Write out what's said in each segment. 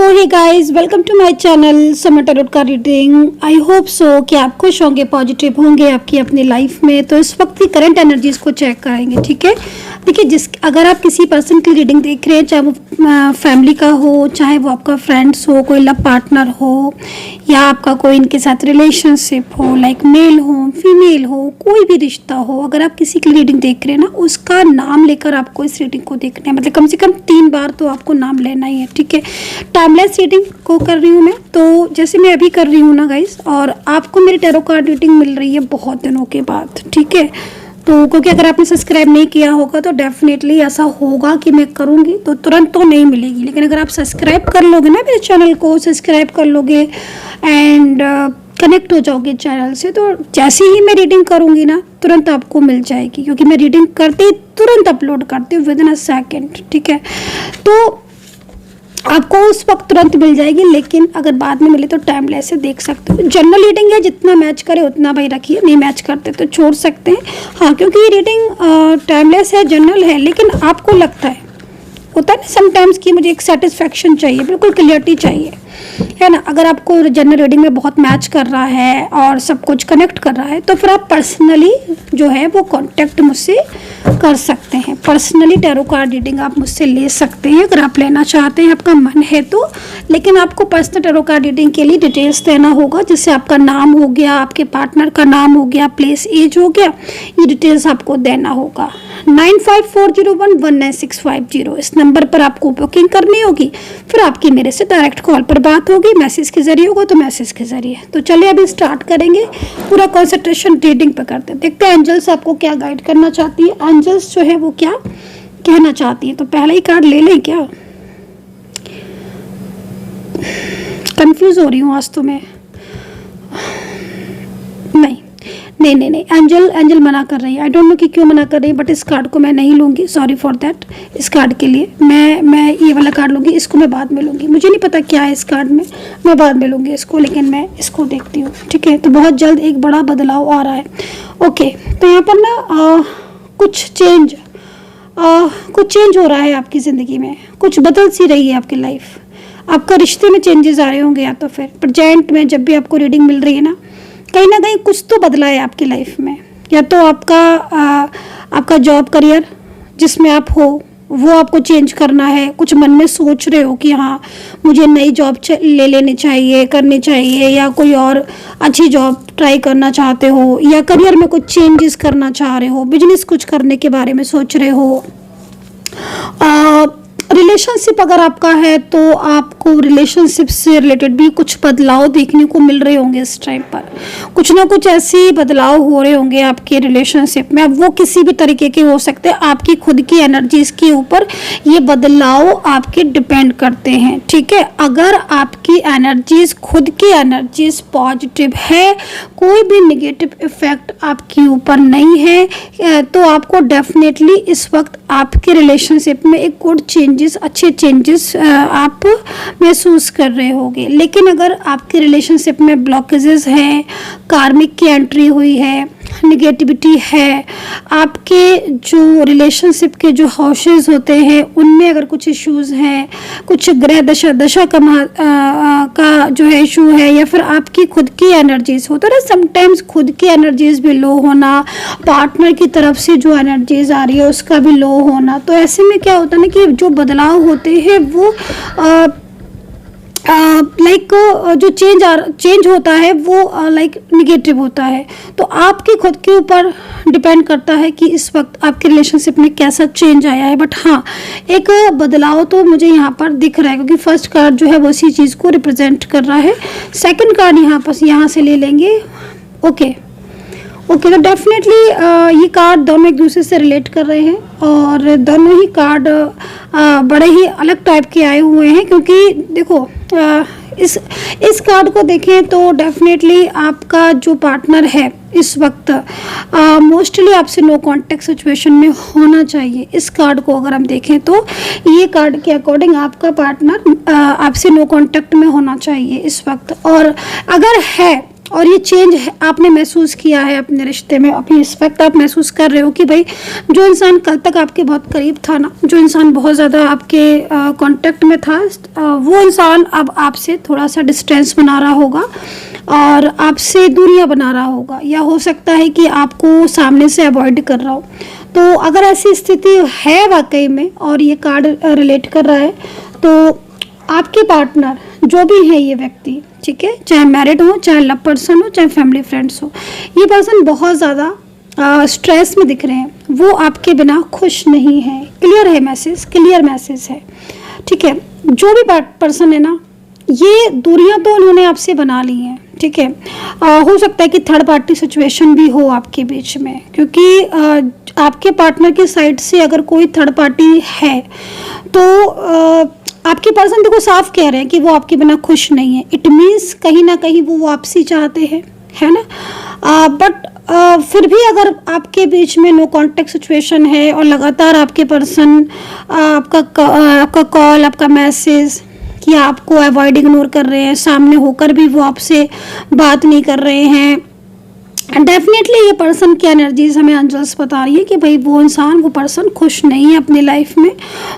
तो hey guys, welcome to my channel Samay tarot का reading. I hope so कि आप खुश होंगे, पॉजिटिव होंगे आपकी अपनी लाइफ में। तो इस वक्त की करंट एनर्जीज को चेक करेंगे, ठीक है। देखिए, अगर आप किसी पर्सन की रीडिंग देख रहे हैं, चाहे वो फैमिली का हो, चाहे वो आपका फ्रेंड्स हो, कोई लव पार्टनर हो, या आपका कोई इनके साथ रिलेशनशिप हो, लाइक मेल हो फीमेल हो, कोई भी रिश्ता हो, अगर आप किसी की रीडिंग देख रहे हैं ना, उसका नाम लेकर आपको इस रीडिंग को देखना है। मतलब कम से कम 3 बार तो आपको नाम लेना ही है, ठीक है। टाइमलेस रीडिंग को कर रही हूँ मैं, तो जैसे मैं अभी कर रही हूँ ना गाइस, और आपको मेरी टैरो कार्ड रीडिंग मिल रही है बहुत दिनों के बाद, ठीक है। तो क्योंकि अगर आपने सब्सक्राइब नहीं किया होगा तो डेफिनेटली ऐसा होगा कि मैं करूँगी तो तुरंत तो नहीं मिलेगी, लेकिन अगर आप सब्सक्राइब कर लोगे ना मेरे चैनल को, सब्सक्राइब कर लोगे एंड कनेक्ट हो जाओगे चैनल से, तो जैसे ही मैं रीडिंग करूँगी ना तुरंत आपको मिल जाएगी, क्योंकि मैं रीडिंग करते ही तुरंत अपलोड करती हूँ विदिन अ सेकेंड, ठीक है। तो आपको उस वक्त तुरंत मिल जाएगी, लेकिन अगर बाद में मिले तो टाइमलेस से देख सकते हो। जनरल रीडिंग है, जितना मैच करे उतना भाई रखिए, नहीं मैच करते तो छोड़ सकते हैं। हाँ, क्योंकि ये रीडिंग टाइमलेस है, जनरल है, लेकिन आपको लगता है, होता है ना समटाइम्स कि मुझे एक सेटिस्फेक्शन चाहिए, बिल्कुल क्लियरिटी चाहिए, है ना। अगर आपको जनरल रीडिंग में बहुत मैच कर रहा है और सब कुछ कनेक्ट कर रहा है, तो फिर आप पर्सनली जो है वो कांटेक्ट मुझसे कर सकते हैं। पर्सनली टैरो कार्ड रीडिंग आप मुझसे ले सकते हैं अगर आप लेना चाहते हैं, आपका मन है तो। लेकिन आपको पर्सनल टैरो कार्ड रीडिंग के लिए डिटेल्स देना होगा, जैसे आपका नाम हो गया, आपके पार्टनर का नाम हो गया, प्लेस एज हो गया, ये डिटेल्स आपको देना होगा। 9540119650 इस नंबर पर आपको बुकिंग करनी होगी, फिर आपकी मेरे से डायरेक्ट कॉल पर बात होगी, मैसेज के जरिए होगा तो मैसेज के जरिए। तो चलिए अभी स्टार्ट करेंगे, पूरा कंसंट्रेशन रीडिंग पे करते हैं, देखते हैं एंजल्स आपको क्या गाइड करना चाहती है, एंजल्स जो है वो क्या कहना चाहती है। तो पहला ही कार्ड ले लें क्या? कंफ्यूज हो रही हूँ आज तो मैं। नहीं, एंजल मना कर रही है। आई डोंट नो कि क्यों मना कर रही है, बट इस कार्ड को मैं नहीं लूँगी, सॉरी फॉर दैट। इस कार्ड के लिए मैं ये वाला कार्ड लूँगी, इसको मैं बाद में लूँगी। मुझे नहीं पता क्या है इस कार्ड में, मैं बाद में लूँगी इसको, लेकिन मैं इसको देखती हूँ, ठीक है। तो बहुत जल्द एक बड़ा बदलाव आ रहा है। ओके, तो यहाँ पर ना कुछ चेंज हो रहा है आपकी ज़िंदगी में, कुछ बदल सी रही है आपकी लाइफ। आपका रिश्ते में चेंजेस आ रहे होंगे, या तो फिर प्रेजेंट में जब भी आपको रीडिंग मिल रही है ना कहीं कुछ तो बदला है आपकी लाइफ में। या तो आपका जॉब करियर जिसमें आप हो वो आपको चेंज करना है, कुछ मन में सोच रहे हो कि हाँ मुझे नई जॉब ले लेनी चाहिए, करनी चाहिए, या कोई और अच्छी जॉब ट्राई करना चाहते हो, या करियर में कुछ चेंजेस करना चाह रहे हो, बिजनेस कुछ करने के बारे में सोच रहे हो। रिलेशनशिप अगर आपका है तो आपको रिलेशनशिप से रिलेटेड भी कुछ बदलाव देखने को मिल रहे होंगे इस टाइम पर। कुछ ना कुछ ऐसे बदलाव हो रहे होंगे आपके रिलेशनशिप में। अब वो किसी भी तरीके के हो सकते हैं, आपकी खुद की एनर्जीज के ऊपर ये बदलाव आपके डिपेंड करते हैं, ठीक है। अगर आपकी एनर्जीज, खुद की एनर्जीज पॉजिटिव है, कोई भी नेगेटिव इफेक्ट आपके ऊपर नहीं है, तो आपको डेफिनेटली इस वक्त आपके रिलेशनशिप में एक गुड चेंजेस, अच्छे चेंजेस आप महसूस कर रहे होंगे। लेकिन अगर आपके रिलेशनशिप में ब्लॉकेजेस हैं, कार्मिक की एंट्री हुई है, निगेटिविटी है, आपके जो रिलेशनशिप के जो हाउसेस होते हैं उनमें अगर कुछ इश्यूज हैं, कुछ ग्रह दशा का जो है इशू है, या फिर आपकी खुद की एनर्जीज होता है ना, समटाइम्स खुद की एनर्जीज भी लो होना, पार्टनर की तरफ से जो एनर्जीज आ रही है उसका भी लो होना। तो ऐसे में क्या होता है ना कि जो बदलाव होते हैं वो जो चेंज होता है वो लाइक निगेटिव होता है। तो आपके खुद के ऊपर डिपेंड करता है कि इस वक्त आपके रिलेशनशिप में कैसा चेंज आया है। बट हाँ, एक बदलाव तो मुझे यहाँ पर दिख रहा है, क्योंकि फर्स्ट कार्ड जो है वो इसी चीज़ को रिप्रेजेंट कर रहा है। सेकंड कार्ड यहाँ से ले लेंगे। ओके, तो डेफिनेटली ये कार्ड दोनों एक दूसरे से रिलेट कर रहे हैं, और दोनों ही कार्ड बड़े ही अलग टाइप के आए हुए हैं। क्योंकि देखो, इस कार्ड को देखें तो डेफिनेटली आपका जो पार्टनर है इस वक्त मोस्टली आपसे नो कांटेक्ट सिचुएशन में होना चाहिए। इस कार्ड को अगर हम देखें तो ये कार्ड के अकॉर्डिंग आपका पार्टनर आपसे नो कांटेक्ट में होना चाहिए इस वक्त। और अगर है और ये चेंज आपने महसूस किया है अपने रिश्ते में, अभी इस वक्त आप महसूस कर रहे हो कि भाई जो इंसान कल तक आपके बहुत करीब था ना, जो इंसान बहुत ज़्यादा आपके कांटेक्ट में था, वो इंसान अब आपसे थोड़ा सा डिस्टेंस बना रहा होगा और आपसे दूरियां बना रहा होगा, या हो सकता है कि आपको सामने से अवॉइड कर रहा हो। तो अगर ऐसी स्थिति है वाकई में और ये कार्ड रिलेट कर रहा है, तो आपके पार्टनर जो भी है ये व्यक्ति, ठीक है, चाहे मैरिड हो, चाहे लव पर्सन हो, चाहे फैमिली फ्रेंड्स हो, ये पर्सन बहुत ज़्यादा स्ट्रेस में दिख रहे हैं, वो आपके बिना खुश नहीं है। क्लियर है मैसेज, क्लियर मैसेज है, ठीक है। जो भी पर्सन है ना, ये दूरियां तो उन्होंने आपसे बना ली हैं, ठीक है। हो सकता है कि थर्ड पार्टी सिचुएशन भी हो आपके बीच में, क्योंकि आपके पार्टनर की साइड से अगर कोई थर्ड पार्टी है तो आपके पर्सन देखो साफ कह रहे हैं कि वो आपके बिना खुश नहीं है। इट मीन्स कहीं ना कहीं वो वापसी चाहते हैं, है ना। बट फिर भी अगर आपके बीच में नो कांटेक्ट सिचुएशन है और लगातार आपके पर्सन आपका कॉल, आपका मैसेज कि आपको अवॉइड, इग्नोर कर रहे हैं, सामने होकर भी वो आपसे बात नहीं कर रहे हैं, डेफिनेटली ये पर्सन की एनर्जीज हमें एंजल्स बता रही है कि भाई वो इंसान, वो पर्सन खुश नहीं है अपनी लाइफ में,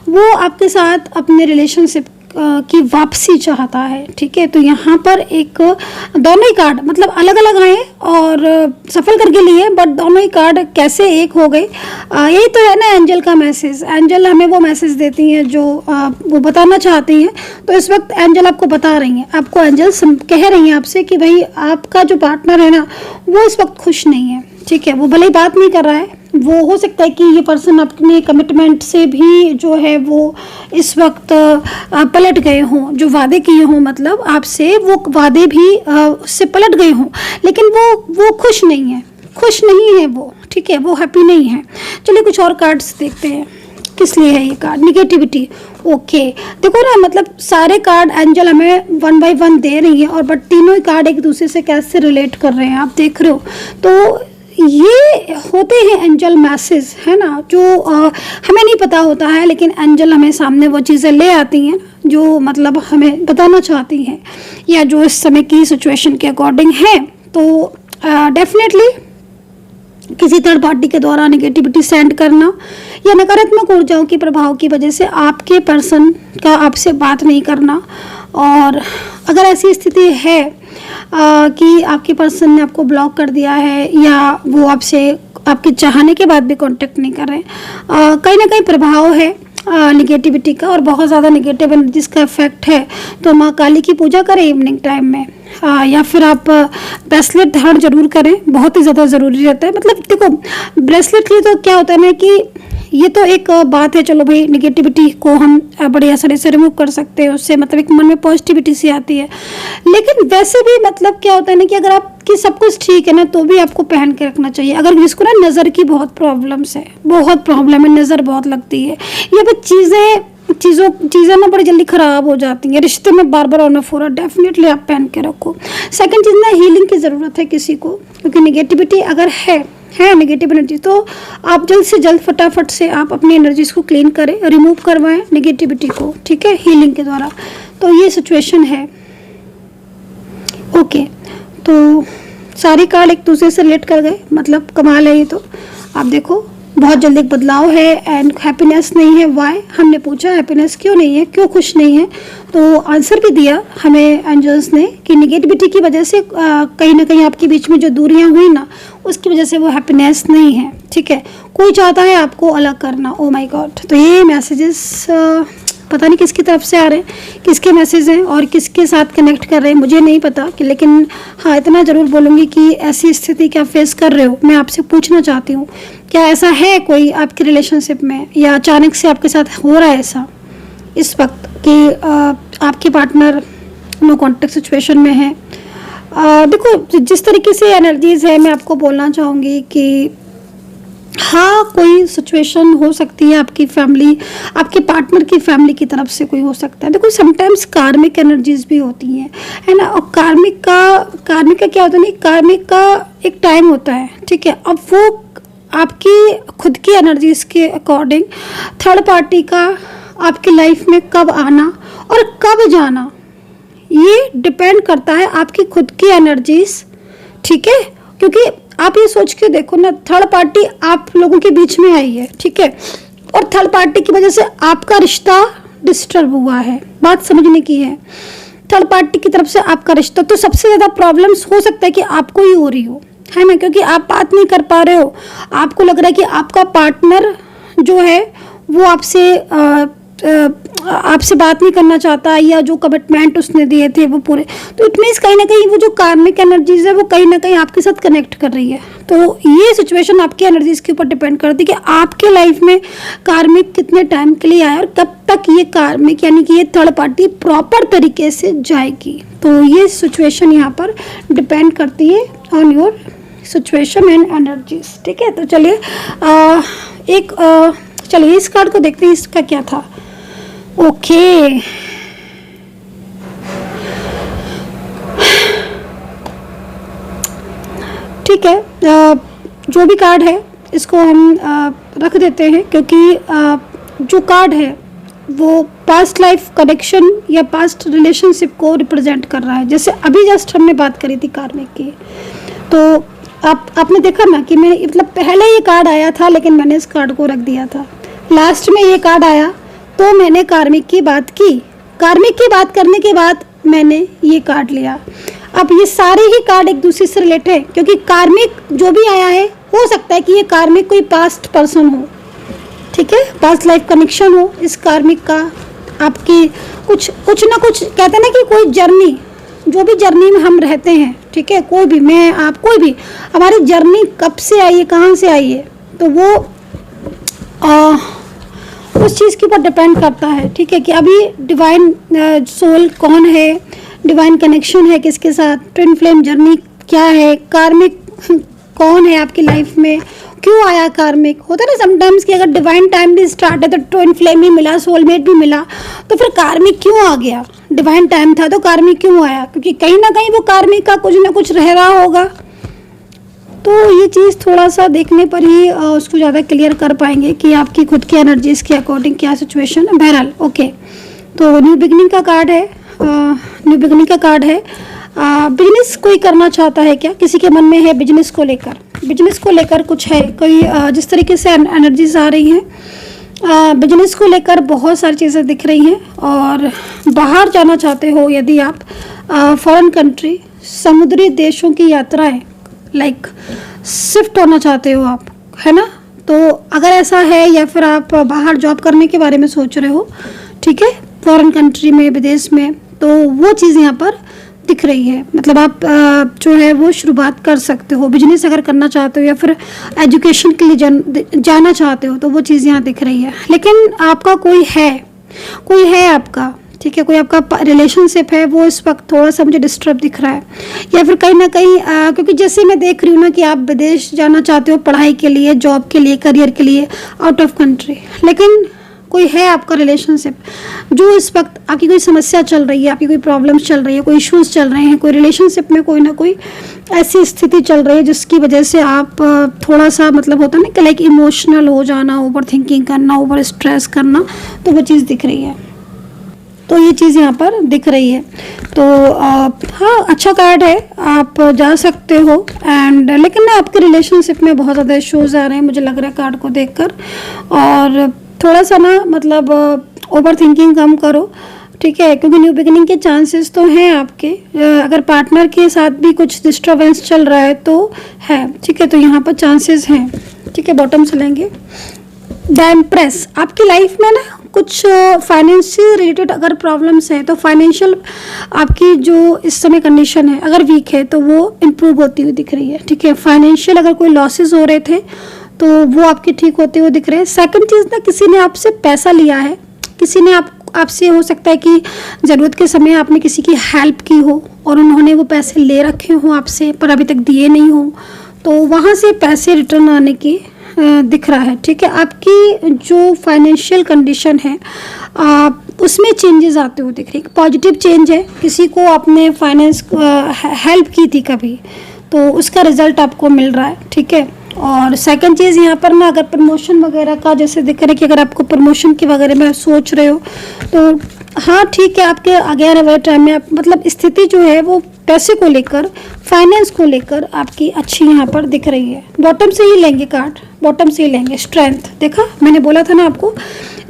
वो आपके साथ अपने रिलेशनशिप की वापसी चाहता है, ठीक है। तो यहाँ पर एक दोनों ही कार्ड मतलब अलग अलग आए और सफल करके लिए, बट दोनों ही कार्ड कैसे एक हो गए, यही तो है ना एंजल का मैसेज। एंजल हमें वो मैसेज देती हैं जो वो बताना चाहती हैं। तो इस वक्त एंजल आपको बता रही हैं, आपको एंजल कह रही हैं आपसे कि भाई आपका जो पार्टनर है ना, वो इस वक्त खुश नहीं है, ठीक है। वो भले ही बात नहीं कर रहा है, वो हो सकता है कि ये पर्सन अपने कमिटमेंट से भी जो है वो इस वक्त पलट गए हों, जो वादे किए हों मतलब आपसे, वो वादे भी उससे पलट गए हों, लेकिन वो खुश नहीं है, खुश नहीं है वो, ठीक है, वो हैप्पी नहीं है। चलिए कुछ और कार्ड्स देखते हैं किस लिए है ये कार्ड। निगेटिविटी, ओके, देखो ना मतलब सारे कार्ड एंजल हमें 1 बाय 1 दे रही है, और बट तीनों ही कार्ड एक दूसरे से कैसे रिलेट कर रहे हैं आप देख रहे हो। तो ये होते हैं एंजल मैसेज, है ना, जो हमें नहीं पता होता है, लेकिन एंजल हमें सामने वो चीज़ें ले आती हैं जो मतलब हमें बताना चाहती हैं, या जो इस समय की सिचुएशन के अकॉर्डिंग है। तो डेफिनेटली किसी थर्ड पार्टी के द्वारा नेगेटिविटी सेंड करना या नकारात्मक ऊर्जाओं के प्रभाव की वजह से आपके पर्सन का आपसे बात नहीं करना, और अगर ऐसी स्थिति है कि आपके पर्सन ने आपको ब्लॉक कर दिया है या वो आपसे आपके चाहने के बाद भी कांटेक्ट नहीं कर रहे हैं, कहीं ना कहीं प्रभाव है निगेटिविटी का, और बहुत ज़्यादा निगेटिव एनर्जीज का इफेक्ट है। तो माँ काली की पूजा करें इवनिंग टाइम में, या फिर आप ब्रेसलेट धारण जरूर करें, बहुत ही ज़्यादा ज़रूरी रहता है। मतलब देखो ब्रेसलेट के तो क्या होता है ना कि ये तो एक बात है, चलो भाई निगेटिविटी को हम बड़े आसानी से रिमूव कर सकते हैं, उससे मतलब एक मन में पॉजिटिविटी सी आती है। लेकिन वैसे भी मतलब क्या होता है ना कि अगर आपकी सब कुछ ठीक है ना, तो भी आपको पहन के रखना चाहिए। अगर जिसको ना नज़र की बहुत प्रॉब्लम्स है, बहुत प्रॉब्लम है, नज़र बहुत लगती है, या फिर चीज़ें ना बड़ी जल्दी ख़राब हो जाती हैं, रिश्ते में बार बार ऑन ऑफ हो रहा, डेफिनेटली आप पहन के रखो। सेकंड चीज़ ना, हीलिंग की ज़रूरत है किसी को, क्योंकि निगेटिविटी अगर है नेगेटिव एनर्जी, तो आप जल्द से जल्द फटाफट से आप अपनी एनर्जीज को क्लीन करें, रिमूव करवाएं नेगेटिविटी को, ठीक है, हीलिंग के द्वारा। तो ये सिचुएशन है, ओके। तो सारी कार्ड एक दूसरे से रिलेट कर गए, मतलब कमाल है ये। तो आप देखो बहुत जल्दी एक बदलाव है एंड हैप्पीनेस नहीं है। वाई, हमने पूछा हैप्पीनेस क्यों नहीं है, क्यों खुश नहीं है, तो आंसर भी दिया हमें एंजल्स ने कि निगेटिविटी की वजह से कहीं ना कहीं आपके बीच में जो दूरियां हुई ना, उसकी वजह से वो हैप्पीनेस नहीं है, ठीक है। कोई चाहता है आपको अलग करना, ओ माय गॉड। तो ये मैसेजेस पता नहीं किसकी तरफ से आ रहे हैं, किसके मैसेज हैं और किसके साथ कनेक्ट कर रहे हैं, मुझे नहीं पता कि, लेकिन हाँ इतना ज़रूर बोलूँगी कि ऐसी स्थिति क्या फेस कर रहे हो, मैं आपसे पूछना चाहती हूँ, क्या ऐसा है कोई आपके रिलेशनशिप में, या अचानक से आपके साथ हो रहा है ऐसा इस वक्त कि आपके पार्टनर नो कॉन्टेक्ट सिचुएशन में है। देखो जिस तरीके से एनर्जीज है, मैं आपको बोलना चाहूँगी कि हाँ कोई सिचुएशन हो सकती है, आपकी फैमिली, आपके पार्टनर की फैमिली की तरफ से कोई हो सकता है। देखो समटाइम्स कार्मिक एनर्जीज भी होती हैं, है ना, और कार्मिक का क्या होता है, नहीं कार्मिक का एक टाइम होता है, ठीक है। अब वो आपकी खुद की एनर्जीज के अकॉर्डिंग थर्ड पार्टी का आपकी लाइफ में कब आना और कब जाना, ये डिपेंड करता है आपकी खुद की एनर्जीज ठीक है, क्योंकि आप ये सोच के देखो ना, थर्ड पार्टी आप लोगों के बीच में आई है, ठीक है, और थर्ड पार्टी की वजह से आपका रिश्ता डिस्टर्ब हुआ है, बात समझने की है। थर्ड पार्टी की तरफ से आपका रिश्ता, तो सबसे ज़्यादा प्रॉब्लम्स हो सकता है कि आपको ही हो रही हो, है ना, क्योंकि आप बात नहीं कर पा रहे हो, आपको लग रहा है कि आपका पार्टनर जो है वो आपसे बात नहीं करना चाहता, या जो कमिटमेंट उसने दिए थे वो पूरे, तो इट मीन्स कहीं ना कहीं वो जो कार्मिक एनर्जीज है वो कहीं ना कहीं आपके साथ कनेक्ट कर रही है। तो ये सिचुएशन आपकी एनर्जीज के ऊपर डिपेंड करती है कि आपके लाइफ में कार्मिक कितने टाइम के लिए आया और कब तक ये कार्मिक यानी कि ये थर्ड पार्टी प्रॉपर तरीके से जाएगी। तो ये सिचुएशन यहाँ पर डिपेंड करती है on your situation and energies, ठीक है। तो चलिए चलिए इस कार्ड को देखते हैं, इसका क्या था। ओके, ठीक है, जो भी कार्ड है इसको हम रख देते हैं, क्योंकि जो कार्ड है वो पास्ट लाइफ कनेक्शन या पास्ट रिलेशनशिप को रिप्रेजेंट कर रहा है। जैसे अभी जस्ट हमने बात करी थी कार्मिक की, तो आपने देखा ना कि मैंने मतलब पहले ये कार्ड आया था लेकिन मैंने इस कार्ड को रख दिया था, लास्ट में ये कार्ड आया तो मैंने कार्मिक की बात की, कार्मिक की बात करने के बाद मैंने ये कार्ड लिया। अब ये सारे ही कार्ड एक दूसरे से रिलेटेड है, क्योंकि कार्मिक जो भी आया है हो सकता है कि ये कार्मिक कोई पास्ट पर्सन हो, ठीक है, पास्ट लाइफ कनेक्शन हो इस कार्मिक का, आपकी कुछ ना कुछ कहते हैं ना कि कोई जर्नी, जो भी जर्नी में हम रहते हैं, ठीक है, कोई भी, मैं आप कोई भी, हमारी जर्नी कब से आई है, कहाँ से आई है, तो वो उस चीज़ के ऊपर डिपेंड करता है, ठीक है, कि अभी डिवाइन सोल कौन है, डिवाइन कनेक्शन है किसके साथ, ट्विन फ्लेम जर्नी क्या है, कार्मिक कौन है आपकी लाइफ में, क्यों आया कार्मिक। होता है ना समटाइम्स कि अगर डिवाइन टाइम भी स्टार्ट है तो ट्विन फ्लेम भी मिला, सोलमेट भी मिला, तो फिर कार्मिक क्यों आ गया, डिवाइन टाइम था तो कार्मिक क्यों आया, क्योंकि कहीं ना कहीं वो कार्मिक का कुछ ना कुछ रह रहा होगा। तो ये चीज़ थोड़ा सा देखने पर ही उसको ज़्यादा क्लियर कर पाएंगे कि आपकी खुद की एनर्जीज के अकॉर्डिंग क्या सिचुएशन है। बहरहाल ओके, तो न्यू बिगनिंग का कार्ड है, न्यू बिगनिंग का कार्ड है। बिजनेस कोई करना चाहता है क्या, किसी के मन में है बिजनेस को लेकर कुछ है, कोई जिस तरीके से एनर्जीज आ रही हैं बिजनेस को लेकर बहुत सारी चीज़ें दिख रही हैं, और बाहर जाना चाहते हो यदि आप, फॉरेन कंट्री, समुद्री देशों की यात्राएं, लाइक शिफ्ट होना चाहते हो आप, है ना, तो अगर ऐसा है, या फिर आप बाहर जॉब करने के बारे में सोच रहे हो, ठीक है, फॉरेन कंट्री में, विदेश में, तो वो चीज़ यहाँ पर दिख रही है। मतलब आप जो है वो शुरुआत कर सकते हो, बिजनेस अगर करना चाहते हो या फिर एजुकेशन के लिए जाना चाहते हो, तो वो चीज़ यहाँ दिख रही है। लेकिन आपका कोई है आपका, ठीक है, कोई आपका रिलेशनशिप है, वो इस वक्त थोड़ा सा मुझे डिस्टर्ब दिख रहा है, या फिर कहीं ना कहीं क्योंकि जैसे मैं देख रही हूँ ना कि आप विदेश जाना चाहते हो पढ़ाई के लिए, जॉब के लिए, करियर के लिए, आउट ऑफ कंट्री, लेकिन कोई है आपका रिलेशनशिप जो इस वक्त आपकी कोई समस्या चल रही है, आपकी कोई प्रॉब्लम्स चल रही है, कोई इश्यूज चल रहे हैं, कोई रिलेशनशिप में कोई ना कोई ऐसी स्थिति चल रही है जिसकी वजह से आप थोड़ा सा मतलब होता है ना कि लाइक इमोशनल हो जाना, ओवर थिंकिंग करना, ओवर स्ट्रेस करना, तो वो चीज़ दिख रही है। तो ये चीज़ यहाँ पर दिख रही है। तो हाँ, अच्छा कार्ड है, आप जा सकते हो। एंड लेकिन ना आपके रिलेशनशिप में बहुत ज़्यादा इश्यूज आ रहे हैं मुझे लग रहा है कार्ड को देखकर, और थोड़ा सा ना मतलब ओवर थिंकिंग कम करो, ठीक है, क्योंकि न्यू बिगिनिंग के चांसेस तो हैं आपके। अगर पार्टनर के साथ भी कुछ डिस्टर्बेंस चल रहा है तो है, ठीक है, तो यहाँ पर चांसेस हैं, ठीक है। बॉटम से लेंगे द एम्प्रेस। आपकी लाइफ में ना कुछ फाइनेंशियल रिलेटेड अगर प्रॉब्लम्स हैं तो फाइनेंशियल आपकी जो इस समय कंडीशन है अगर वीक है तो वो इम्प्रूव होती हुई दिख रही है, ठीक है। फाइनेंशियल अगर कोई लॉसेस हो रहे थे तो वो आपके ठीक होते हुए दिख रहे हैं। सेकंड चीज़ ना, किसी ने आपसे पैसा लिया है, किसी ने आपसे हो सकता है कि ज़रूरत के समय आपने किसी की हेल्प की हो और उन्होंने वो पैसे ले रखे हों आपसे पर अभी तक दिए नहीं हो, तो वहाँ से पैसे रिटर्न आने की दिख रहा है, ठीक है। आपकी जो फाइनेंशियल कंडीशन है उसमें चेंजेस आते हुए दिख रही है, पॉजिटिव चेंज है। किसी को आपने फाइनेंस हेल्प की थी कभी तो उसका रिजल्ट आपको मिल रहा है, ठीक है। और सेकंड चीज़ यहाँ पर ना अगर प्रमोशन वगैरह का जैसे दिख रहा है कि अगर आपको प्रमोशन के वगैरह में सोच रहे हो तो हाँ ठीक है, आपके आगे आने वाले टाइम में आप मतलब स्थिति जो है वो पैसे को लेकर, फाइनेंस को लेकर आपकी अच्छी यहाँ पर दिख रही है। बॉटम से ही लेंगे कार्ड, बॉटम से ही लेंगे। स्ट्रेंथ, देखा मैंने बोला था ना आपको,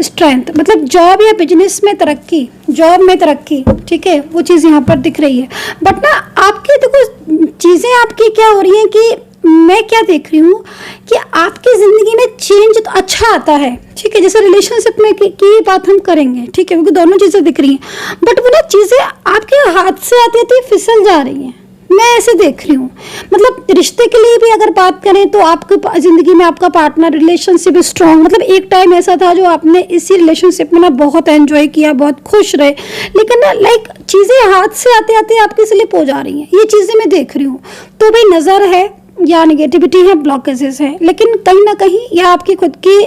स्ट्रेंथ मतलब जॉब या बिजनेस में तरक्की, जॉब में तरक्की, ठीक है, वो चीज़ यहाँ पर दिख रही है। बट ना आपकी देखो चीज़ें आपकी क्या हो रही हैं कि मैं क्या देख रही हूँ कि आपकी ज़िंदगी में चेंज तो अच्छा आता है, ठीक है, जैसे रिलेशनशिप में की बात हम करेंगे, ठीक है, क्योंकि दोनों चीज़ें दिख रही हैं। बट वो ना चीज़ें आपके हाथ से आती आती फिसल जा रही हैं, मैं ऐसे देख रही हूँ। मतलब रिश्ते के लिए भी अगर बात करें तो आपकी ज़िंदगी में आपका पार्टनर, रिलेशनशिप स्ट्रॉन्ग, मतलब एक टाइम ऐसा था जो आपने इसी रिलेशनशिप में ना बहुत एंजॉय किया, बहुत खुश रहे, लेकिन ना लाइक चीज़ें हाथ से आते आते आपकी स्लिप हो जा रही हैं, ये चीज़ें मैं देख रही हूँ। तो भाई नज़र है या नेगेटिविटी है, ब्लॉकेजेस हैं, लेकिन कहीं ना कहीं या आपकी खुद की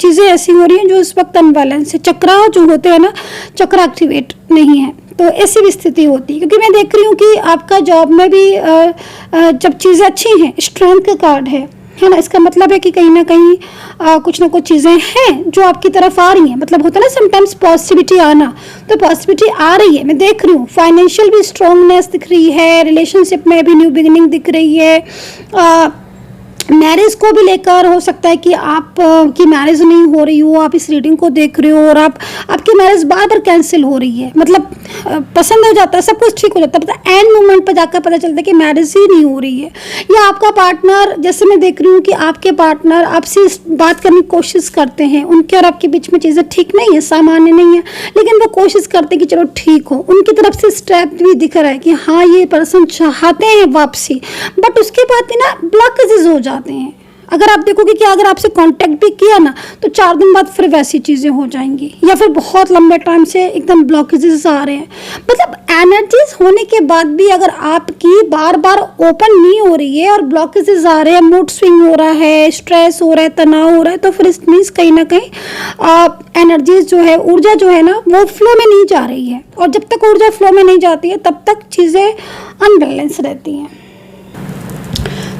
चीज़ें ऐसी हो रही हैं जो इस वक्त अनबैलेंस है। चक्रा जो होते हैं ना, चक्रा एक्टिवेट नहीं है, तो ऐसी भी स्थिति होती है। क्योंकि मैं देख रही हूँ कि आपका जॉब में भी जब चीज़ें अच्छी हैं, स्ट्रेंथ का कार्ड है ना, इसका मतलब है कि कहीं ना कहीं कुछ ना कुछ चीज़ें हैं जो आपकी तरफ आ रही हैं। मतलब होता है ना समटाइम्स पॉजिटिविटी आना, तो पॉजिटिविटी आ रही है, मैं देख रही हूँ। फाइनेंशियल भी स्ट्रॉन्गनेस दिख रही है, रिलेशनशिप में भी न्यू बिगिनिंग दिख रही है। मैरिज को भी लेकर हो सकता है कि आप की मैरिज नहीं हो रही हो, आप इस रीडिंग को देख रहे हो और आपकी मैरिज बार बार कैंसिल हो रही है। मतलब पसंद हो जाता है, सब कुछ ठीक हो जाता है, पता एंड मोमेंट पर जाकर पता चलता है कि मैरिज ही नहीं हो रही है। या आपका पार्टनर, जैसे मैं देख रही हूँ कि आपके पार्टनर आपसे बात करने की कोशिश करते हैं, उनके और आपके बीच में चीज़ें ठीक नहीं है, सामान्य नहीं है, लेकिन वो कोशिश करते हैं कि चलो ठीक हो। उनकी तरफ से स्टेप भी दिख रहा है कि हाँ ये पर्सन चाहते हैं वापसी, बट उसके बाद भी ना ब्लॉकेजेस हो जाते हैं। अगर आप देखोगे कि अगर आपसे कांटेक्ट भी किया ना तो 4 दिन बाद फिर वैसी चीज़ें हो जाएंगी, या फिर बहुत लंबे टाइम से एकदम ब्लॉकेजेस आ रहे हैं। मतलब एनर्जीज होने के बाद भी अगर आपकी बार बार ओपन नहीं हो रही है और ब्लॉकेजेस आ रहे हैं, मूड स्विंग हो रहा है, स्ट्रेस हो रहा है, तनाव हो रहा है, तो फिर इट मीन्स कहीं ना कहीं एनर्जीज जो है, ऊर्जा जो है ना, वो फ्लो में नहीं जा रही है। और जब तक ऊर्जा फ्लो में नहीं जाती है तब तक चीज़ें अनबैलेंस रहती हैं।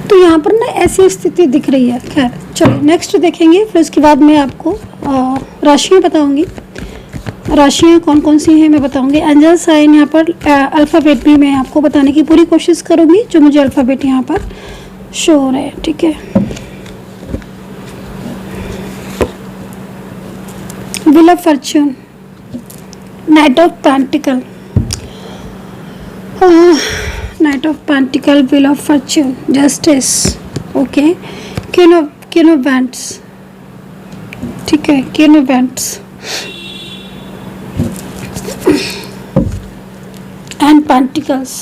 तो यहाँ पर ना ऐसी स्थिति दिख रही है। खैर चलिए नेक्स्ट देखेंगे, फिर उसके बाद मैं आपको राशियाँ बताऊंगी। राशियाँ कौन कौन सी हैं मैं बताऊंगी। एंजल साइन यहाँ पर अल्फ़ाबेट भी मैं आपको बताने की पूरी कोशिश करूंगी, जो मुझे अल्फ़ाबेट यहाँ पर शो हो रहा है, ठीक है। Wheel of Fortune, night of pentacle, Knight of Pentacle, Wheel of Fortune, Justice, okay, Queen of Wands, ठीक है, Queen of Wands and Pentacles,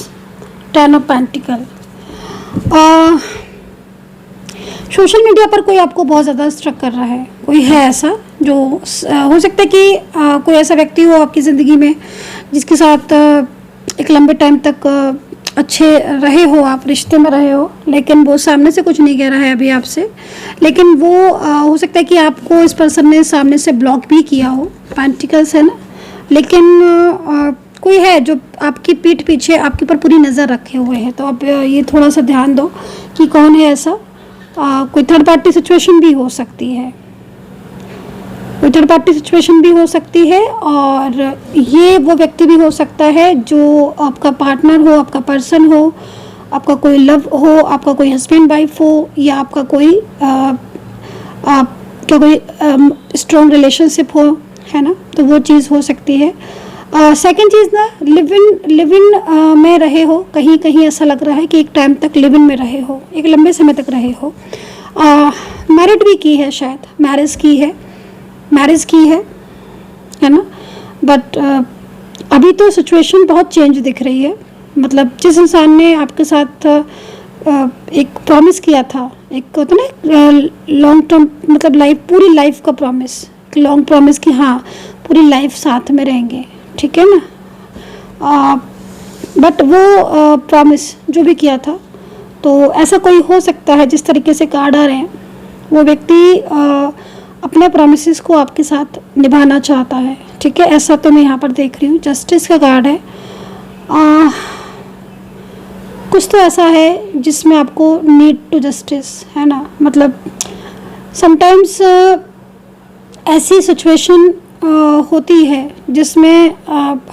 Ten of Pentacle। Social media पर कोई आपको बहुत ज़्यादा स्ट्रक कर रहा है, कोई है ऐसा जो हो सकता है कि कोई ऐसा व्यक्ति हो आपकी ज़िंदगी में जिसके साथ एक लंबे टाइम तक अच्छे रहे हो, आप रिश्ते में रहे हो, लेकिन वो सामने से कुछ नहीं कह रहा है अभी आपसे, लेकिन वो हो सकता है कि आपको इस पर्सन ने सामने से ब्लॉक भी किया हो। पेंटिकल्स है ना, लेकिन कोई है जो आपकी पीठ पीछे आपके ऊपर पूरी नज़र रखे हुए है। तो आप ये थोड़ा सा ध्यान दो कि कौन है ऐसा। कोई थर्ड पार्टी सिचुएशन भी हो सकती है, कोई थर्ड पार्टी सिचुएशन भी हो सकती है, और ये वो व्यक्ति भी हो सकता है जो आपका पार्टनर हो, आपका पर्सन हो, आपका कोई लव हो, आपका कोई हस्बैंड वाइफ हो, या आपका कोई आपका कोई स्ट्रॉन्ग रिलेशनशिप हो, है ना, तो वो चीज़ हो सकती है। सेकंड चीज़ ना, लिव इन में रहे हो, कहीं कहीं ऐसा लग रहा है कि एक टाइम तक लिव इन में रहे हो, एक लंबे समय तक रहे हो। मैरिड भी की है, शायद मैरिज की है ना, बट अभी तो सिचुएशन बहुत चेंज दिख रही है। मतलब जिस इंसान ने आपके साथ एक प्रॉमिस किया था, एक होता ना लॉन्ग टर्म, मतलब पूरी लाइफ का प्रॉमिस, लॉन्ग प्रॉमिस कि हाँ पूरी लाइफ साथ में रहेंगे, ठीक है ना, बट वो प्रॉमिस जो भी किया था, तो ऐसा कोई हो सकता है, जिस तरीके से कार्ड आ रहे हैं, वो व्यक्ति अपने प्रॉमिसेस को आपके साथ निभाना चाहता है, ठीक है, ऐसा तो मैं यहाँ पर देख रही हूँ। जस्टिस का कार्ड है। कुछ तो ऐसा है जिसमें आपको नीड टू जस्टिस, है ना, मतलब समटाइम्स ऐसी सिचुएशन होती है जिसमें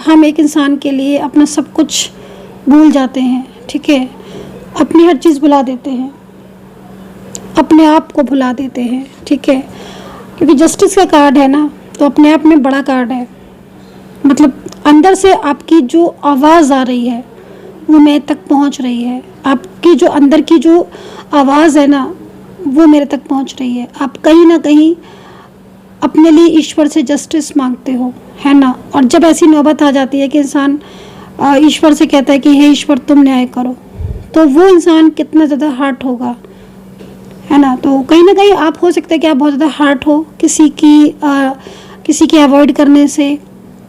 हम एक इंसान के लिए अपना सब कुछ भूल जाते हैं, ठीक है, अपनी हर चीज़ भुला देते हैं, अपने आप को भुला देते हैं, ठीक है, क्योंकि जस्टिस का कार्ड है ना, तो अपने आप में बड़ा कार्ड है। मतलब अंदर से आपकी जो आवाज़ आ रही है वो मेरे तक पहुंच रही है, आपकी जो अंदर की जो आवाज़ है ना वो मेरे तक पहुंच रही है। आप कहीं ना कहीं अपने लिए ईश्वर से जस्टिस मांगते हो, है ना। और जब ऐसी नौबत आ जाती है कि इंसान ईश्वर से कहता है कि हे ईश्वर तुम न्याय करो, तो वो इंसान कितना ज़्यादा हर्ट होगा, है ना। तो कहीं ना कहीं आप हो सकता है कि आप बहुत ज़्यादा हर्ट हो किसी की अवॉइड करने से,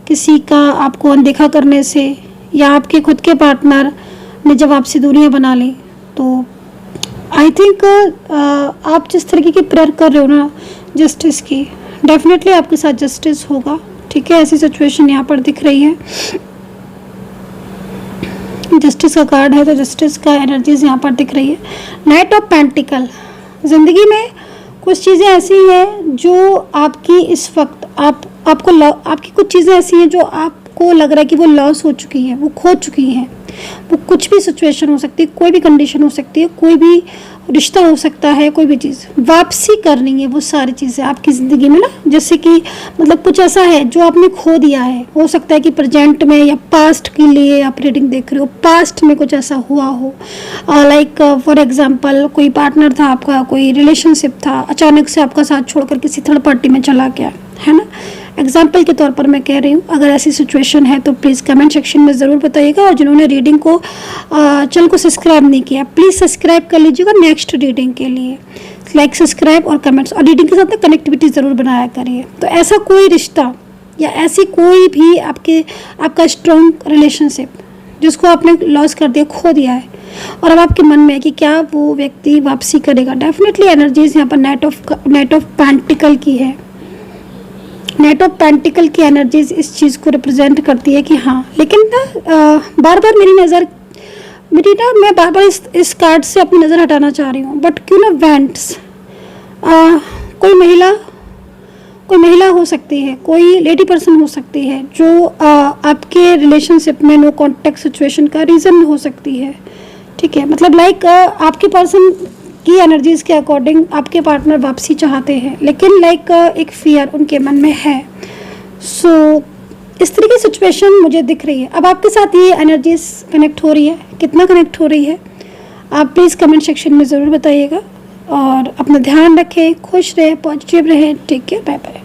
किसी का आपको अनदेखा करने से, या आपके खुद के पार्टनर ने जब आपसे दूरियां बना ली। तो आई थिंक आप जिस तरीके की प्रेयर कर रहे हो ना जस्टिस की, डेफिनेटली आपके साथ जस्टिस होगा, ठीक है। ऐसी सिचुएशन यहाँ पर दिख रही है। जस्टिस का कार्ड है तो जस्टिस का एनर्जीज यहाँ पर दिख रही है। नाइट ऑफ पेंटिकल, ज़िंदगी में कुछ चीज़ें ऐसी हैं जो आपकी इस वक्त आपकी कुछ चीज़ें ऐसी हैं जो आपको लग रहा है कि वो लॉस हो चुकी हैं, वो खो चुकी हैं। वो कुछ भी सिचुएशन हो सकती है, कोई भी कंडीशन हो सकती है, कोई भी रिश्ता हो सकता है, कोई भी चीज़ वापसी करनी है। वो सारी चीज़ें आपकी ज़िंदगी में ना, जैसे कि मतलब कुछ ऐसा है जो आपने खो दिया है। हो सकता है कि प्रेजेंट में या पास्ट के लिए आप रीडिंग देख रहे हो, पास्ट में कुछ ऐसा हुआ हो, लाइक फॉर एग्जांपल कोई पार्टनर था आपका, कोई रिलेशनशिप था, अचानक से आपका साथ छोड़कर किसी थर्ड पार्टी में चला गया, है ना। एग्जाम्पल के तौर पर मैं कह रही हूँ। अगर ऐसी सिचुएशन है तो प्लीज़ कमेंट सेक्शन में ज़रूर बताइएगा। और जिन्होंने रीडिंग को चैनल को सब्सक्राइब नहीं किया, प्लीज़ सब्सक्राइब कर लीजिएगा नेक्स्ट रीडिंग के लिए। लाइक, सब्सक्राइब और कमेंट्स, और रीडिंग के साथ में कनेक्टिविटी ज़रूर बनाया करिए। तो ऐसा कोई रिश्ता या ऐसी कोई भी आपका स्ट्रॉन्ग रिलेशनशिप जिसको आपने लॉस कर दिया, खो दिया है, और अब आपके मन में है कि क्या वो व्यक्ति वापसी करेगा। डेफिनेटली एनर्जीज यहाँ पर नाइट ऑफ पेंटिकल की है। नाइट ऑफ पेंटिकल की एनर्जीज इस चीज़ को रिप्रेजेंट करती है कि हाँ, लेकिन ना बार बार मैं बार बार इस कार्ड से अपनी नज़र हटाना चाह रही हूँ, बट क्यों ना वेंट्स, कोई महिला हो सकती है, कोई लेडी पर्सन हो सकती है जो आपके रिलेशनशिप में नो कॉन्टेक्ट सिचुएशन का रीज़न हो सकती है, ठीक है। मतलब लाइक आपके पर्सन की एनर्जीज़ के अकॉर्डिंग आपके पार्टनर वापसी चाहते हैं, लेकिन लाइक एक फियर उनके मन में है। सो इस तरह की सिचुएशन मुझे दिख रही है। अब आपके साथ ये एनर्जीज कनेक्ट हो रही है, कितना कनेक्ट हो रही है आप प्लीज़ कमेंट सेक्शन में ज़रूर बताइएगा। और अपना ध्यान रखें, खुश रहें, पॉजिटिव रहें। Take care, bye bye.